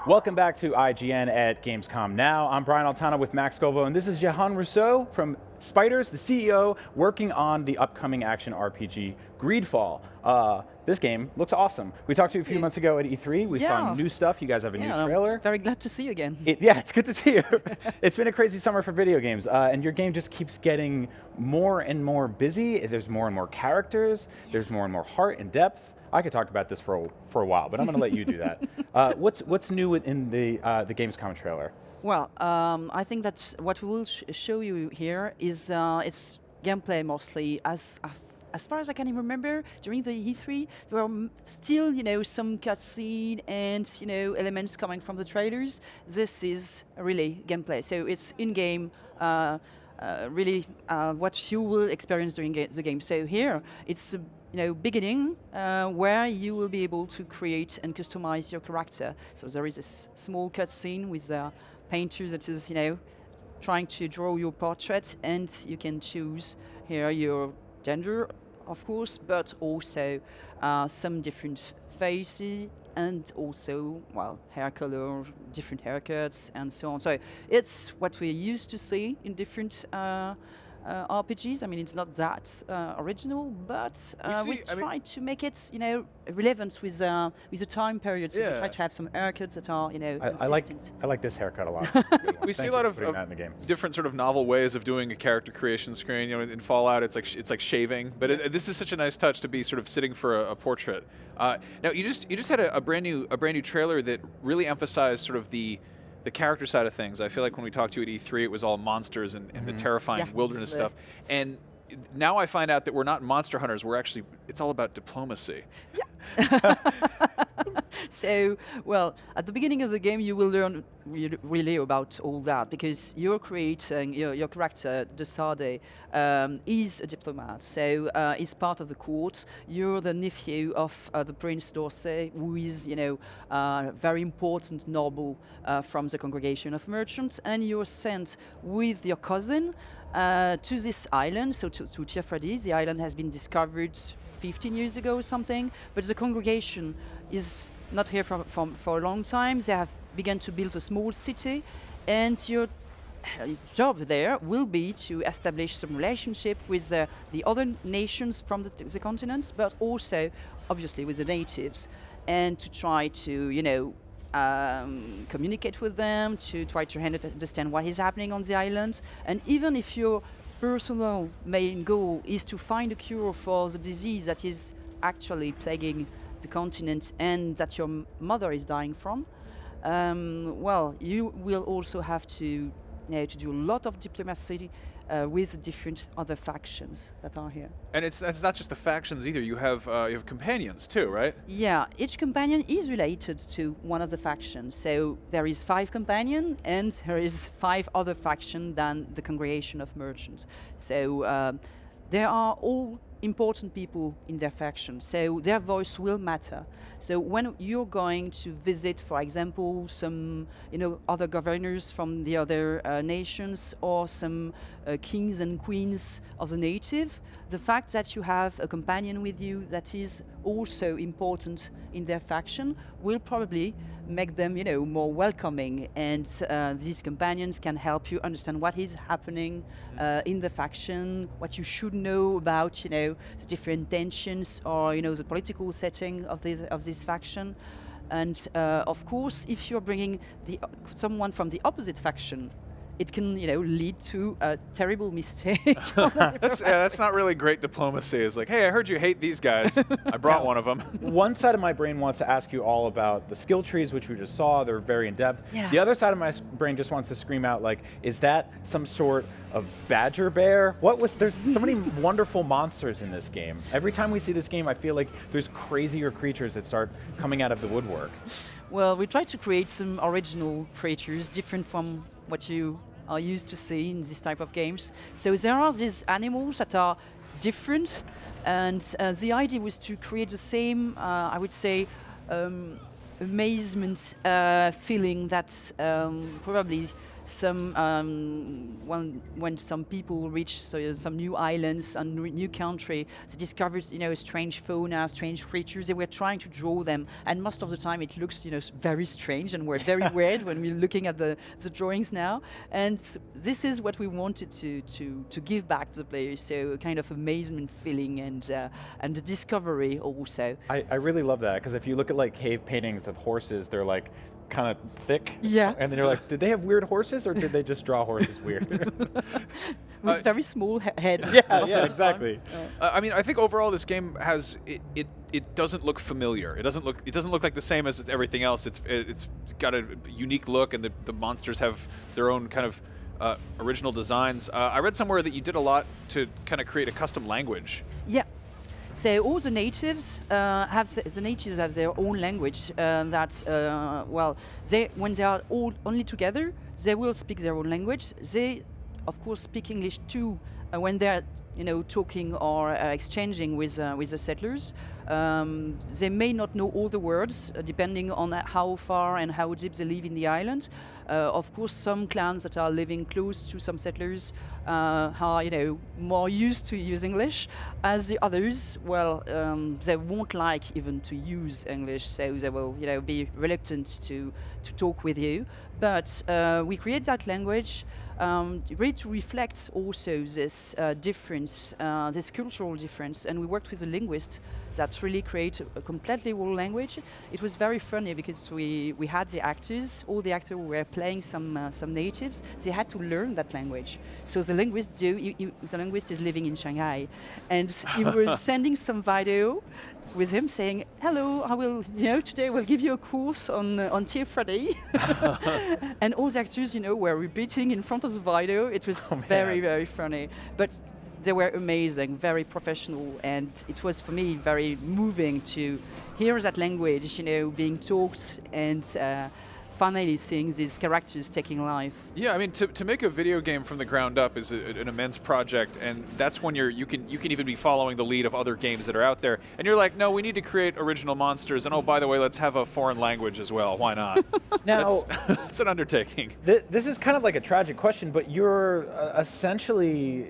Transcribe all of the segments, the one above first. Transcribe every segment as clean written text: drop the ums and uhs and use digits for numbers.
Welcome back to IGN at Gamescom Now. I'm Brian Altano with Max Govo, and this is Johan Rousseau from Spiders, the CEO, working on the upcoming action RPG Greedfall. This game looks awesome. We talked to you a few months ago at E3. We saw new stuff. You guys have a new trailer. I'm very glad to see you again. Yeah, it's good to see you. It's been a crazy summer for video games, and your game just keeps getting more and more busy. There's more and more characters. There's more and more heart and depth. I could talk about this for a while, but I'm going to let you do that. What's new in the Gamescom trailer? Well, I think that what we will show you here is it's gameplay mostly. As far as I can remember, during the E3, there were still, some cutscene and, elements coming from the trailers. This is really gameplay. So it's in-game, really what you will experience during the game. So here, it's beginning where you will be able to create and customize your character. So there is this small cutscene with a painter that is, trying to draw your portrait, and you can choose here your gender, of course, but also some different faces and also, well, hair color, different haircuts, and so on. So it's what we're used to see in different RPGs. I mean, it's not that original, but we try to make it, relevant with the time period. So we try to have some haircuts that are, consistent. I like this haircut a lot. We see a lot of different sort of novel ways of doing a character creation screen. In Fallout, it's like shaving, but this is such a nice touch to be sort of sitting for a portrait. Now you just had a brand new trailer that really emphasized sort of the character side of things. I feel like when we talked to you at E3, it was all monsters and the terrifying wilderness stuff. And now I find out that we're not monster hunters. It's all about diplomacy. Yeah. So, well, at the beginning of the game, you will learn really about all that, because you're creating your character, De Sade, is a diplomat. So he's part of the court. You're the nephew of the Prince d'Orsay, who is, very important noble from the congregation of merchants, and you're sent with your cousin to this island, so to Tiafradi. The island has been discovered 15 years ago or something, but the congregation is not here for a long time. They have begun to build a small city, and your job there will be to establish some relationship with the other nations from the continent, but also, obviously, with the natives, and to try to, communicate with them, to try to understand what is happening on the island. And even if your personal main goal is to find a cure for the disease that is actually plaguing the continent and that your mother is dying from, well, you will also have to do a lot of diplomacy with different other factions that are here. And it's not just the factions either. You have companions too, right? Yeah, each companion is related to one of the factions. So there is 5 companions, and there is 5 other factions than the congregation of merchants. So there are all important people in their faction, so their voice will matter. So when you're going to visit, for example, some other governors from the other nations, or some kings and queens of the native, the fact that you have a companion with you that is also important in their faction will probably make them more welcoming, and these companions can help you understand what is happening in the faction, what you should know about the different tensions, or the political setting of this faction. And of course, if you're bringing someone from the opposite faction, it can, lead to a terrible mistake. That's not really great diplomacy. It's like, hey, I heard you hate these guys. I brought one of them. One side of my brain wants to ask you all about the skill trees, which we just saw. They're very in-depth. Yeah. The other side of my brain just wants to scream out, like, is that some sort of badger bear? There's so many wonderful monsters in this game. Every time we see this game, I feel like there's crazier creatures that start coming out of the woodwork. Well, we try to create some original creatures, different from what you are used to see in this type of games. So there are these animals that are different, and the idea was to create the same, I would say, amazement feeling that probably some when some people reach some new islands and new country, they discovered strange fauna, strange creatures. They were trying to draw them, and most of the time it looks very strange, and we're very weird when we're looking at the drawings now. And this is what we wanted to give back to the players. So a kind of amazement feeling and the discovery also. I really love that, because if you look at like cave paintings of horses, they're like kind of thick. Yeah. And then you're like, did they have weird horses, or did they just draw horses weird? With very small head. Yeah, exactly. I mean, I think overall this game has it doesn't look familiar. It doesn't look like the same as everything else. It's got a unique look, and the monsters have their own kind of original designs. I read somewhere that you did a lot to kind of create a custom language. Yeah. So all the natives have their own language. When they are all only together, they will speak their own language. They, of course, speak English too when they're talking or exchanging with the settlers. They may not know all the words, depending on how far and how deep they live in the island. Of course, some clans that are living close to some settlers are, more used to use English. As the others, they won't like even to use English, so they will, be reluctant to talk with you. But we create that language really to reflect also this difference, this cultural difference. And we worked with a linguist that really created a completely whole language. It was very funny because we had the actors, all the actors were playing some natives. They had to learn that language. So the linguist is living in Shanghai, and he was sending some video with him saying, "Hello, I will, today we'll give you a course on Tier Freddy." And all the actors, were repeating in front of the video. It was very, very funny. But they were amazing, very professional, and it was for me very moving to hear that language, being talked, and finally seeing these characters taking life. Yeah, I mean, to make a video game from the ground up is an immense project, and that's when you can even be following the lead of other games that are out there, and you're like, no, we need to create original monsters, and oh, by the way, let's have a foreign language as well. Why not? Now, it's an undertaking. This is kind of like a tragic question, but you're essentially,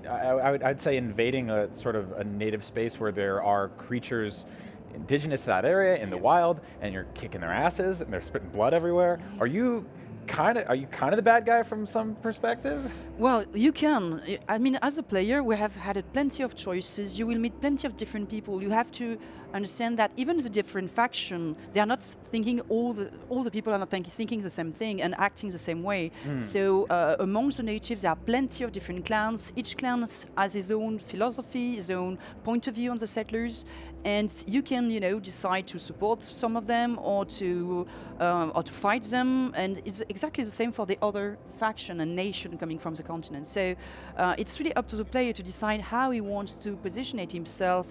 I'd say, invading a sort of a native space where there are creatures indigenous to that area in the wild, and you're kicking their asses and they're spitting blood everywhere. Are you kind of the bad guy from some perspective? Well, you can. I mean, as a player, we have had plenty of choices. You will meet plenty of different people. You have to understand that even the different faction, they are not thinking all the people are not thinking the same thing and acting the same way. So amongst the natives, there are plenty of different clans. Each clan has his own philosophy, his own point of view on the settlers, and you can decide to support some of them or to fight them, and it's exactly the same for the other faction and nation coming from the continent. So it's really up to the player to decide how he wants to positionate himself.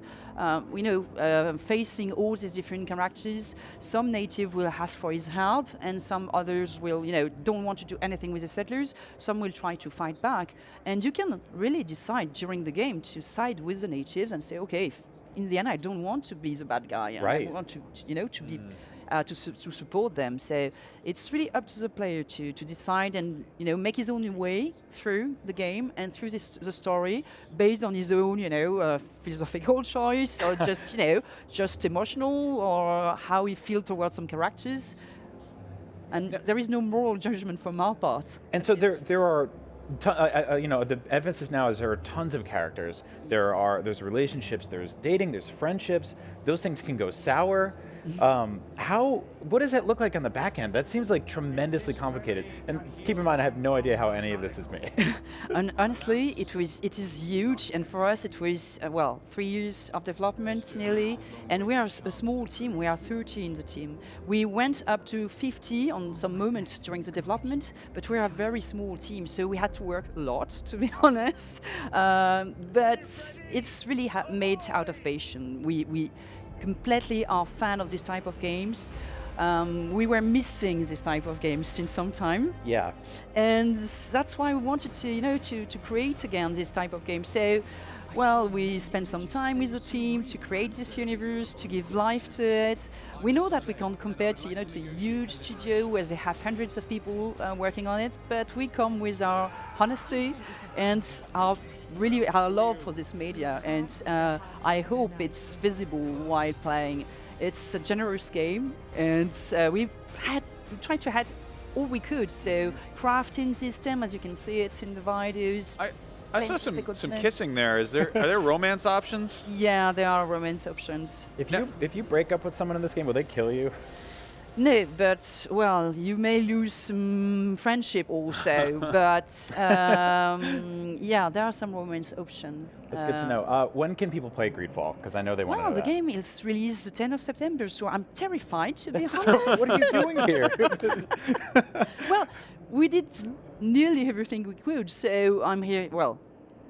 Facing all these different characters. Some native will ask for his help, and some others will, don't want to do anything with the settlers. Some will try to fight back, and you can really decide during the game to side with the natives and say, okay, in the end, I don't want to be the bad guy. Right. I want to be. To support them. So it's really up to the player to decide and make his own way through the game and through the story based on his own philosophical choice, or just just emotional, or how he feels towards some characters. And there is no moral judgment from our part. And so there are. The emphasis now is there are tons of characters. There's relationships, there's dating, there's friendships. Those things can go sour. What does that look like on the back end? That seems like tremendously complicated. And keep in mind, I have no idea how any of this is made. And honestly, it is huge. And for us, it was 3 years of development nearly. And we are a small team. We are 30 in the team. We went up to 50 on some moments during the development, but we are a very small team, so we had to work a lot, to be honest. But it's really made out of passion. We completely are fan of this type of games. We were missing this type of games since some time. Yeah. And that's why we wanted to, to create again this type of game. So well, we spend some time with the team to create this universe, to give life to it. We know that we can't compare to, to a huge studio where they have hundreds of people working on it, but we come with our honesty and our love for this media, and I hope it's visible while playing. It's a generous game, and we tried to add all we could. So crafting system, as you can see it in the videos. I saw some kissing there. Are there romance options? Yeah, there are romance options. If you break up with someone in this game, will they kill you? No, but well, you may lose some friendship also. But yeah, there are some romance options. That's good to know. When can people play Greedfall? Because I know they want to know Well, the that. game is released the 10th of September, so I'm terrified to be honest. What are you doing here? Well, we did nearly everything we could, so I'm here, well,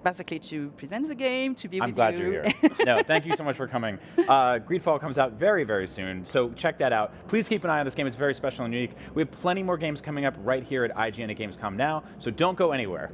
basically to present the game, to be with you. I'm glad you're here. No, thank you so much for coming. Greedfall comes out very, very soon, so check that out. Please keep an eye on this game. It's very special and unique. We have plenty more games coming up right here at IGN at Gamescom now, so don't go anywhere.